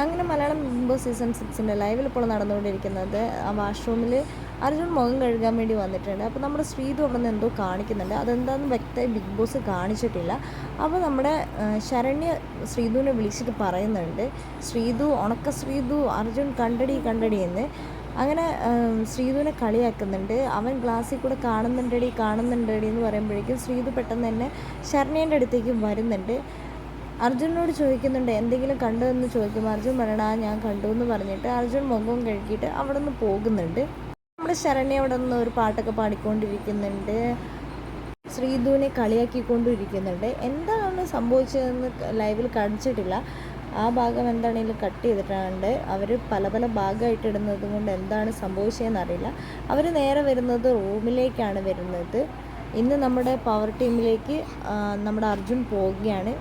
അങ്ങനെ Malayalam big boss season 6 ലൈവിൽ ഇപ്പോൾ നടന്നുകൊണ്ടിരിക്കുന്നത് ആ വാഷ്റൂമിൽ അർജുൻ മുഖം കഴുകാൻ വേണ്ടി വന്നിട്ടുണ്ട്. അപ്പോൾ നമ്മുടെ ശ്രീതു അവിടെ നിന്ന് എന്തോ കാണിക്കുന്നുണ്ട്. അതെന്താണെന്ന് വ്യക്തമായി ബിഗ് ബോസ് കാണിച്ചിട്ടില്ല. അപ്പോൾ നമ്മുടെ ശരണ്യ ശ്രീതുവിനെ വിളിച്ചിട്ട് പറയുന്നുണ്ട്, ശ്രീതു ഉണക്ക ശ്രീതു അർജുൻ കണ്ടടി കണ്ടടി എന്ന്. അങ്ങനെ ശ്രീതുവിനെ കളിയാക്കുന്നുണ്ട്. അവൻ ഗ്ലാസ്സിൽ കൂടെ കാണുന്നുണ്ടടി എന്ന് പറയുമ്പോഴേക്കും ശ്രീതു പെട്ടെന്ന് തന്നെ ശരണ്യൻ്റെ അടുത്തേക്ക് വരുന്നുണ്ട്. അർജുനോട് ചോദിക്കുന്നുണ്ട് എന്തെങ്കിലും കണ്ടോ എന്ന് ചോദിക്കുമ്പോൾ അർജുൻ പറയണ ഞാൻ കണ്ടു എന്ന് പറഞ്ഞിട്ട് അർജുൻ മുഖം കഴുകിയിട്ട് അവിടെ നിന്ന് പോകുന്നുണ്ട്. നമ്മുടെ ശരണ്യ അവിടെ നിന്ന് ഒരു പാട്ടൊക്കെ പാടിക്കൊണ്ടിരിക്കുന്നുണ്ട്, ശ്രീധുവിനെ കളിയാക്കിക്കൊണ്ടിരിക്കുന്നുണ്ട്. എന്താണ് സംഭവിച്ചതെന്ന് ലൈവിൽ കാണിച്ചിട്ടില്ല. ആ ഭാഗം എന്താണെങ്കിലും കട്ട് ചെയ്തിട്ടുണ്ട്. അവർ പല പല ഭാഗമായിട്ട് ഇടുന്നത് കൊണ്ട് എന്താണ് സംഭവിച്ചതെന്ന് അറിയില്ല. അവർ നേരെ വരുന്നത് റൂമിലേക്കാണ് വരുന്നത്. ഇന്ന് നമ്മുടെ പവർ ടീമിലേക്ക് നമ്മുടെ അർജുൻ പോവുകയാണ്.